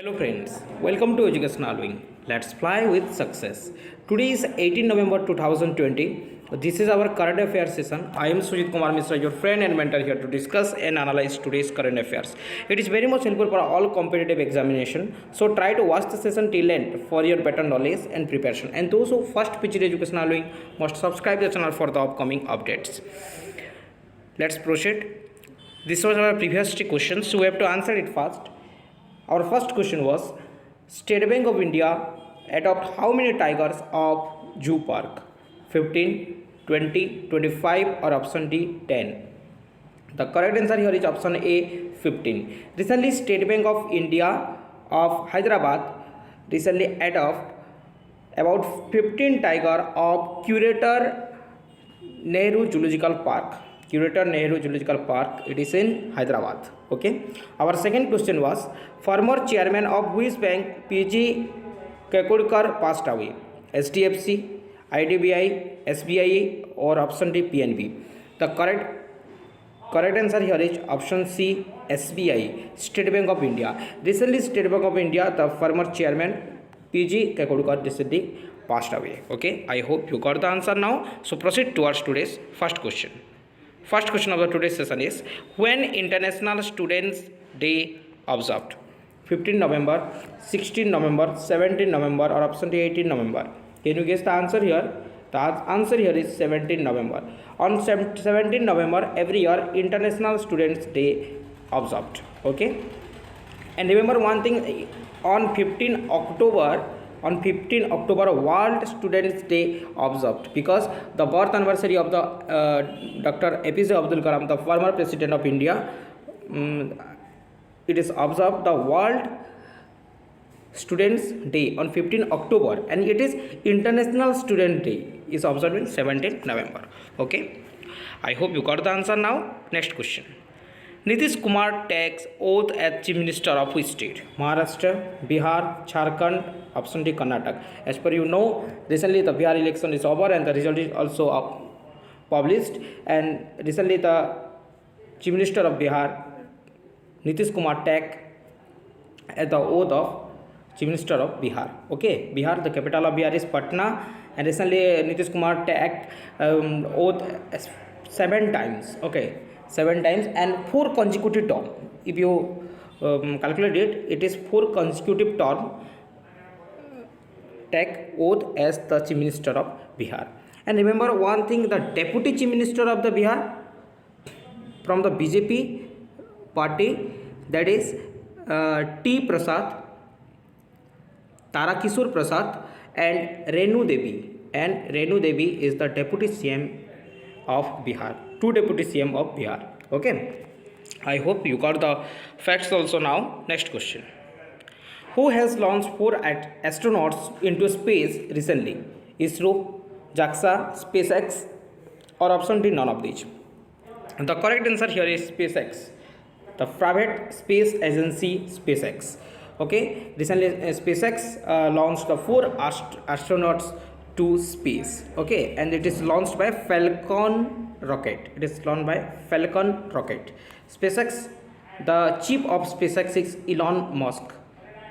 Hello friends, welcome to Educational Wing. Let's fly with success. Today is 18 November 2020. This is our current affairs session. I am Sujit Kumar Misra, your friend and mentor here to discuss and analyze today's current affairs. It is very much helpful for all competitive examination. So try to watch the session till end for your better knowledge and preparation. And those who first visit Educational Wing must subscribe the channel for the upcoming updates. Let's proceed. This was our previous three questions, so we have to answer it fast. Our first question was, State Bank of India adopt how many tigers of zoo park? 15, 20, 25 or option D 10? The correct answer here is option A 15. Recently State Bank of India of Hyderabad recently adopt about 15 tiger of Curator Nehru Zoological Park. Curator Nehru Zoological Park, it is in Hyderabad. Okay. Our second question was, former chairman of which bank PG Kekulkar passed away? HDFC, IDBI, SBI or option D PNB? The correct answer here is option C SBI, State Bank of India. Recently State Bank of India, the former chairman PG Kekulkar recently passed away. Okay, I hope you got the answer now. So proceed towards today's first question. First question of the today's session is, when International Students Day observed? 15 November, 16 November, 17 November or option D 18 November? Can you guess the answer here? The answer here is 17 November. On 17 November every year International Students Day observed. Okay. And remember one thing, on 15 October World Students Day observed, because the birth anniversary of the Dr. APJ Abdul Kalam, the former president of India, it is observed the World Students Day on 15 October, and it is International Student Day is observed in 17 November. Okay, I hope you got the answer now. Next question. Nitish Kumar takes oath as Chief Minister of which state? Maharashtra, Bihar, Jharkhand, option D Karnataka. As per you know, recently the Bihar election is over and the result is also published, and recently the Chief Minister of Bihar, Nitish Kumar, take at the oath of Chief Minister of Bihar. Okay, Bihar, the capital of Bihar is Patna, and recently Nitish Kumar take oath 7 times. Okay, 7 times and 4 consecutive term. If you calculate it, it is 4 consecutive term take oath as the Chief Minister of Bihar. And remember one thing, the Deputy Chief Minister of the Bihar from the BJP party, that is T. Prasad, Tarakishore Prasad and Renu Devi. And Renu Devi is the Deputy CM of Bihar. 2 Deputy CM of Bihar. Okay. I hope you got the facts also now. Next question. Who has launched 4 astronauts into space recently? ISRO, JAXA, SpaceX or option D none of these? The correct answer here is SpaceX, the private space agency SpaceX. Okay, recently SpaceX launched the 4 astronauts to space. Okay, and it is launched by Falcon rocket. It is launched by Falcon rocket. SpaceX, the chief of SpaceX is Elon Musk,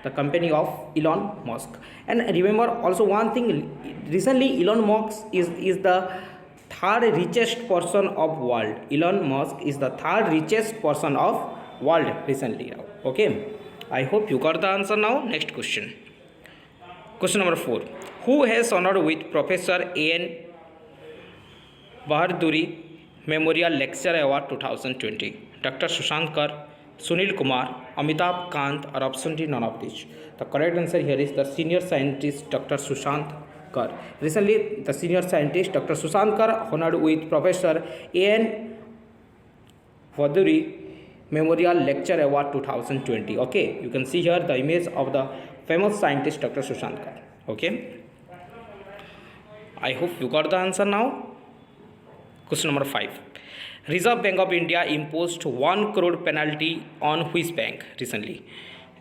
the company of Elon Musk. And remember also one thing, recently Elon Musk is the third richest person of world. Elon Musk is the third richest person of world recently. Okay, I hope you got the answer now. Next question. Question number 4. Who has honored with Professor A.N. Bahaduri Memorial Lecture Award 2020? Dr. Sushant Kar, Sunil Kumar, Amitabh Kant or option D none of these? The correct answer here is the senior scientist Dr. Sushant Kar. Recently the senior scientist Dr. Sushant Kar honored with Professor A.N. Bahaduri Memorial Lecture Award 2020. Okay, you can see here the image of the famous scientist Dr. Sushant Kar. Okay, I hope you got the answer now. Question number 5. Reserve Bank of India imposed 1 crore penalty on which bank recently?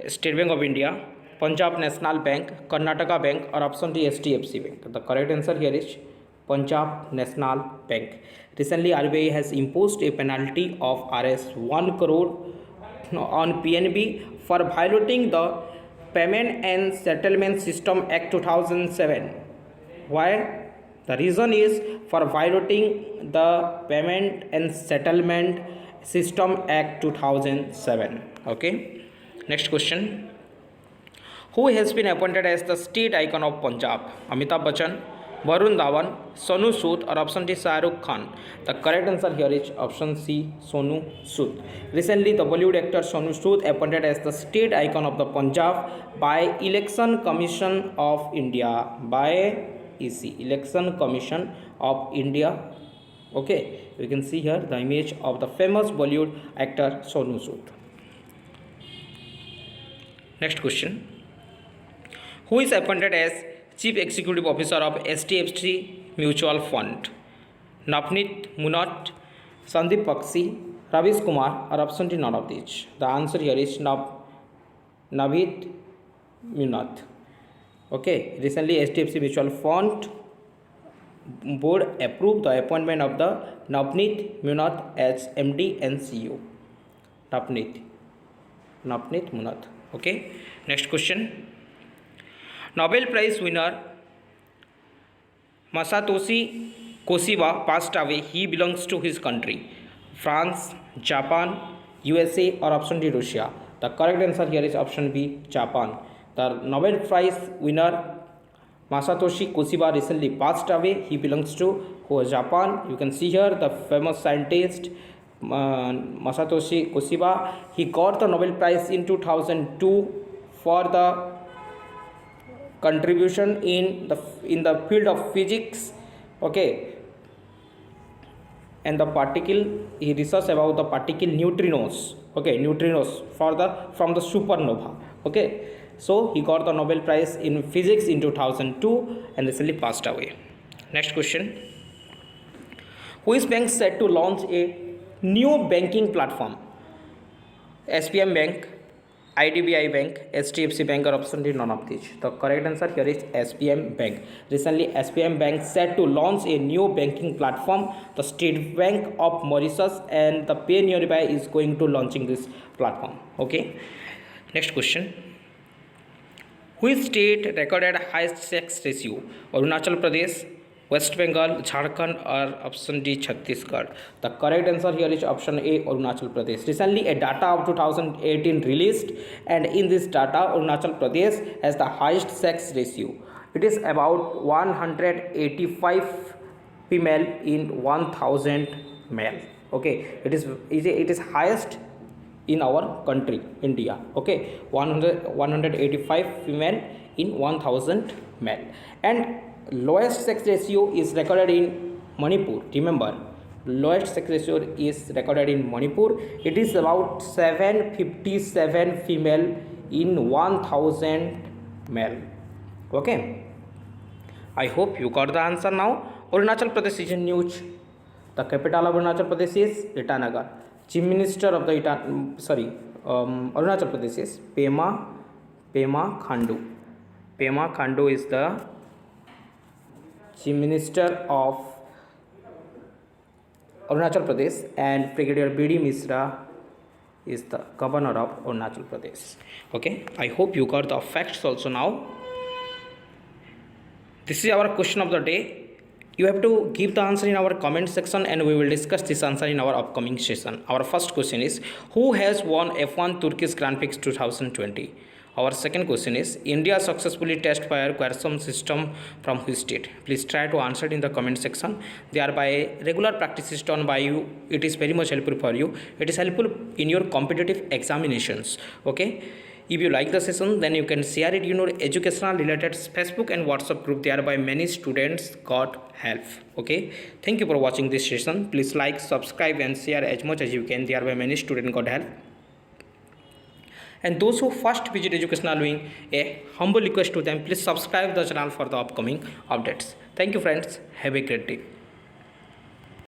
State Bank of India, Punjab National Bank, Karnataka Bank or option D HDFC Bank? The correct answer here is Punjab National Bank. Recently RBI has imposed a penalty of Rs 1 crore on PNB for violating the Payment and Settlement System Act 2007. Why? The reason is for violating the Payment and Settlement System Act 2007. Okay. Next question. Who has been appointed as the state icon of Punjab? Amitabh Bachchan, Varun Dhawan, Sonu Sood, or option D Shah Rukh Khan? The correct answer here is option C, Sonu Sood. Recently, the Bollywood actor Sonu Sood appointed as the state icon of the Punjab by Election Commission of India, by EC, Election Commission of India. Okay, we can see here the image of the famous Bollywood actor Sonu Sood. Next question. Who is appointed as Chief Executive Officer of HDFC Mutual Fund? Navneet Munot, Sandeep Bakshi, Ravish Kumar, or option D none of these? The answer here is Navneet Munot. Okay, recently HDFC Mutual Fund board approved the appointment of the Navneet Munot as MD and CEO. Navneet Munot. Okay, next question. Nobel Prize winner Masatoshi Koshiba passed away. He belongs to his country: France, Japan, USA, or option D Russia? The correct answer here is option B, Japan. The Nobel Prize winner Masatoshi Koshiba recently passed away. He belongs to Japan. You can see here the famous scientist Masatoshi Koshiba. He got the Nobel Prize in 2002 for the contribution in the field of physics. Okay, and the particle, he researched about the particle neutrinos. Okay, neutrinos from the supernova. Okay, so he got the Nobel Prize in physics in 2002 and recently passed away. Next question. Which bank set to launch a new banking platform? SBM Bank, IDBI Bank, HDFC Bank, or option D none of these? The correct answer here is SBM Bank. Recently, SBM Bank set to launch a new banking platform. The State Bank of Mauritius and the Pay Nearby is going to launching this platform. Okay. Next question. Which state recorded highest sex ratio? Arunachal Pradesh, West Bengal, Jharkhand, or option D Chhattisgarh? The correct answer here is option A, Arunachal Pradesh. Recently, a data of 2018 released, and in this data, Arunachal Pradesh has the highest sex ratio. It is about 185 female in 1000 male. Okay, it is highest in our country, India. Okay, 185 female in 1000 male, and lowest sex ratio is recorded in Manipur. Remember, lowest sex ratio is recorded in Manipur. It is about 757 female in 1000 male. Okay, I hope you got the answer now. Arunachal Pradesh is in news. The capital of Arunachal Pradesh is Itanagar. Chief Minister of the Arunachal Pradesh is Pema Khandu. Pema Khandu is the Chief Minister of Arunachal Pradesh, and Brigadier B.D. Misra is the Governor of Arunachal Pradesh. Okay, I hope you got the facts also now. This is our question of the day. You have to give the answer in our comment section, and we will discuss this answer in our upcoming session. Our first question is, who has won F1 Turkish Grand Prix 2020? Our second question is, India successfully test fire QRSAM system from which state? Please try to answer it in the comment section. Thereby, regular practice is done by you. It is very much helpful for you. It is helpful in your competitive examinations. Okay. If you like the session, then you can share it in your educational related Facebook and WhatsApp group. Thereby, many students got help. Okay. Thank you for watching this session. Please like, subscribe, and share as much as you can. Thereby, many students got help. And those who first visit Educational Wing, a humble request to them, please subscribe the channel for the upcoming updates. Thank you friends. Have a great day.